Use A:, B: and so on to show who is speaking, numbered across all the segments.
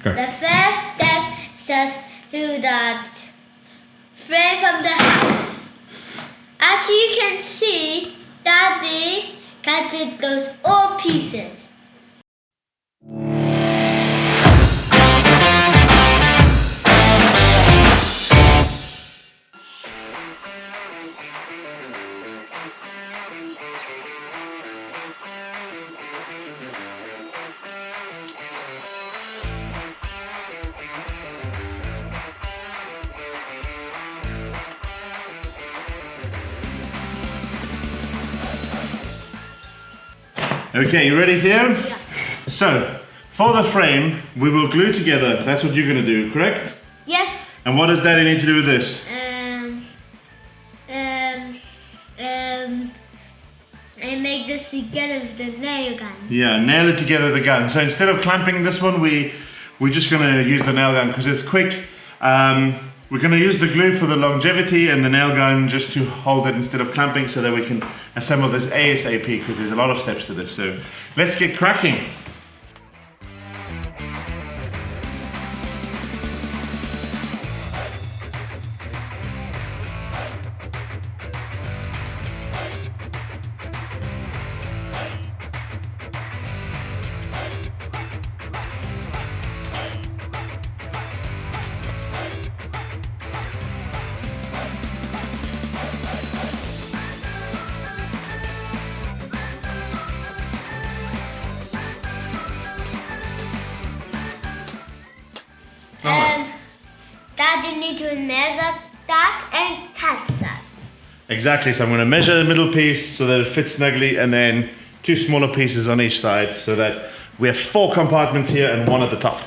A: Go.
B: The first step says to the frame from the house. As you can see, Daddy cutted those all pieces.
A: Okay, you ready, Theo?
B: Yeah.
A: So, for the frame, we will glue together. That's what you're going to do, correct?
B: Yes.
A: And what does Daddy need to do with this?
B: And make this together with the nail gun.
A: Yeah, nail it together with the gun. So instead of clamping this one, we're just going to use the nail gun because it's quick. We're going to use the glue for the longevity and the nail gun just to hold it instead of clamping so that we can assemble this ASAP because there's a lot of steps to this. So let's get cracking.
B: Daddy need to measure that and cut that.
A: Exactly, so I'm going to measure the middle piece so that it fits snugly and then 2 smaller pieces on each side so that we have 4 compartments here and 1 at the top.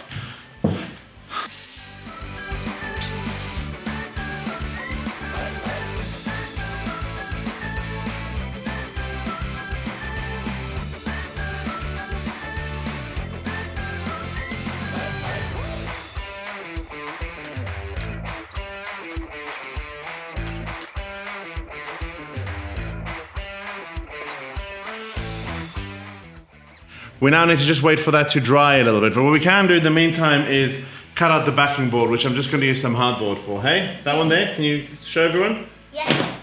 A: We now need to just wait for that to dry a little bit, but what we can do in the meantime is cut out the backing board, which I'm just going to use some hardboard for. Hey, that one there, can you show everyone?
B: Yes.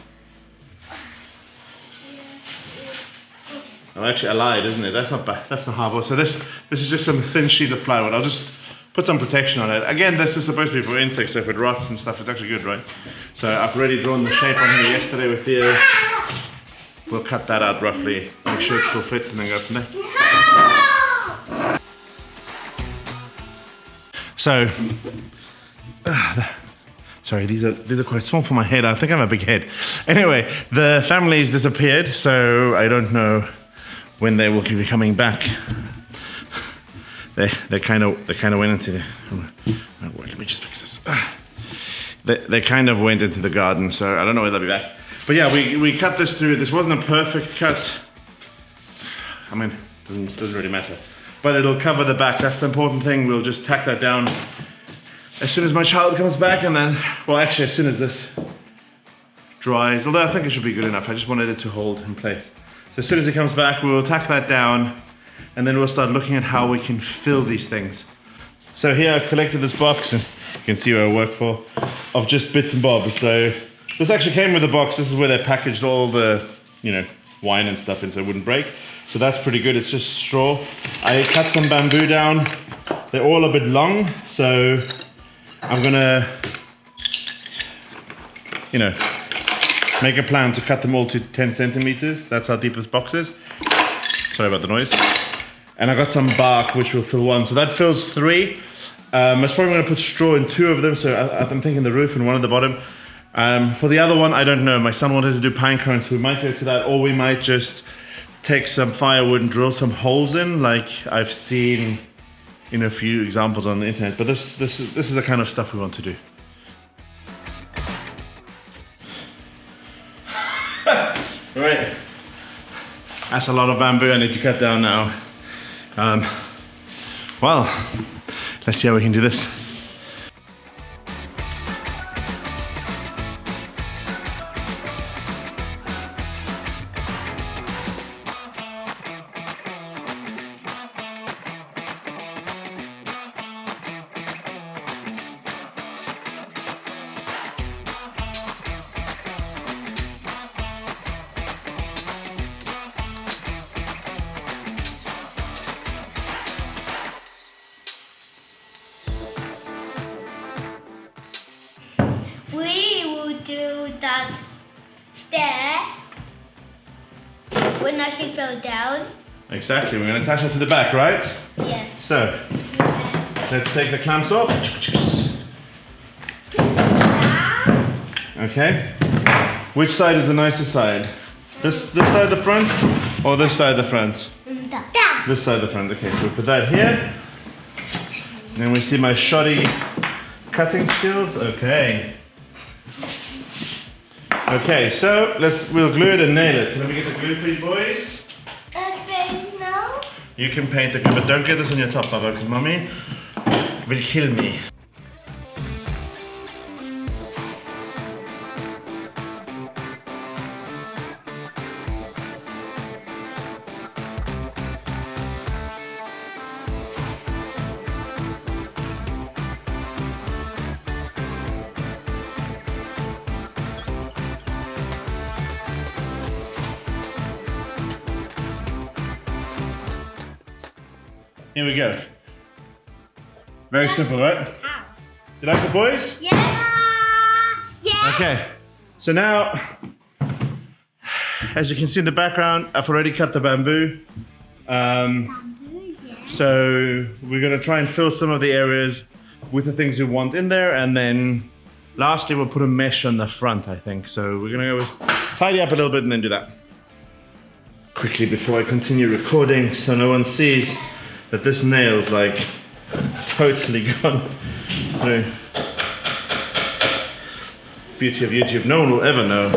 A: Oh, actually I lied, isn't it? That's not hardboard. So this is just some thin sheet of plywood. I'll just put some protection on it. Again, this is supposed to be for insects, so if it rots and stuff, it's actually good, right? So I've already drawn the shape on here yesterday with Theo. We'll cut that out roughly, make sure it still fits, and then go from there. So, sorry, these are quite small for my head. I think I have a big head. Anyway, the family's disappeared, so I don't know when they will be coming back. They kind of went into the. Oh, wait, let me just fix this. They kind of went into the garden, so I don't know when they'll be back. But yeah, we cut this through. This wasn't a perfect cut. I mean, doesn't really matter. But it'll cover the back. That's the important thing. We'll just tack that down as soon as my child comes back, and then, well, actually, as soon as this dries. Although I think it should be good enough. I just wanted it to hold in place. So as soon as it comes back, we'll tack that down, and then we'll start looking at how we can fill these things. So here I've collected this box, and you can see what I work for, of just bits and bobs. So this actually came with the box. This is where they packaged all the, wine and stuff in so it wouldn't break. So that's pretty good. It's just straw. I cut some bamboo down. They're all a bit long, so I'm gonna, make a plan to cut them all to 10 centimeters. That's how deep this box is. Sorry about the noise. And I got some bark, which will fill 1. So that fills 3. I was probably gonna put straw in 2 of them. So I'm thinking the roof and 1 at the bottom. For the other one, I don't know. My son wanted to do pine cones, so we might go to that, or we might just take some firewood and drill some holes in, like I've seen in a few examples on the internet. But this is the kind of stuff we want to do. Right, that's a lot of bamboo I need to cut down now. Well, let's see how we can do this.
B: there when I can fall down.
A: Exactly, we're going to attach it to the back, right?
B: Yes.
A: So, let's take the clamps off. Okay. Which side is the nicest side? This side the front or this side the front? This side the front. Okay, so we put that here. Then we see my shoddy cutting skills. Okay. Okay, so we'll glue it and nail it. So let me get the glue for you boys.
B: Okay, no.
A: You can paint the glue, but don't get this on your top, Baba, because mommy will kill me. Here we go. Very simple, right? You like it, boys?
B: Yes. Yeah.
A: Okay. So now, as you can see in the background, I've already cut the bamboo. So we're gonna try and fill some of the areas with the things we want in there, and then lastly we'll put a mesh on the front, I think. So we're gonna go tidy up a little bit and then do that. Quickly before I continue recording, so no one sees that this nail's like totally gone through. Beauty of YouTube, no one will ever know.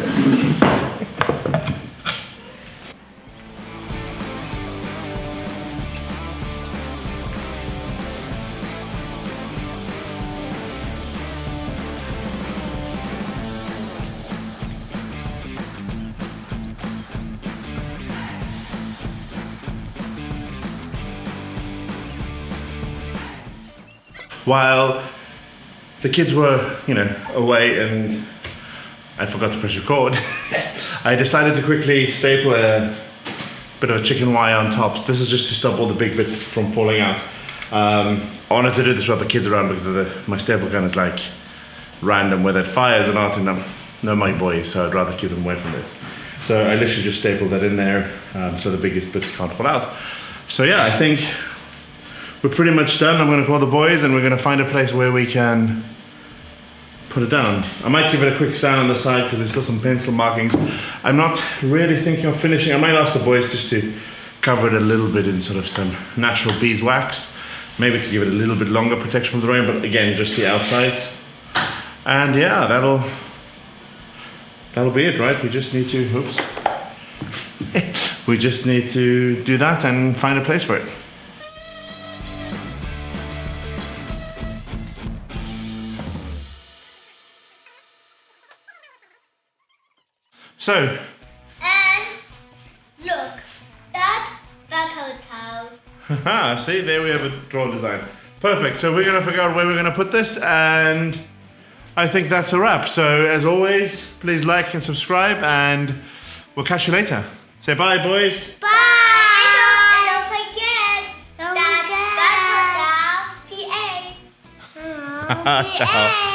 A: While the kids were, away and I forgot to press record, I decided to quickly staple a bit of a chicken wire on top. This is just to stop all the big bits from falling out. I wanted to do this while the kids are around because my staple gun is like random, whether it fires or not, and they're my boys, so I'd rather keep them away from it. So I literally just stapled that in there so the biggest bits can't fall out. So yeah, I think we're pretty much done. I'm gonna call the boys and we're gonna find a place where we can put it down. I might give it a quick sand on the side because there's still some pencil markings. I'm not really thinking of finishing. I might ask the boys just to cover it a little bit in sort of some natural beeswax, maybe to give it a little bit longer protection from the rain, but again, just the outsides. And yeah, that'll be it, right? We just need to, oops. We just need to do that and find a place for it. So,
B: And look, that buckle towel.
A: haha, see, there we have a drawn design. Perfect, so we're gonna figure out where we're gonna put this, and I think that's a wrap. So as always, please like and subscribe, and we'll catch you later. Say bye, boys.
B: Bye! And don't forget that buckle towel PA.
A: Ciao.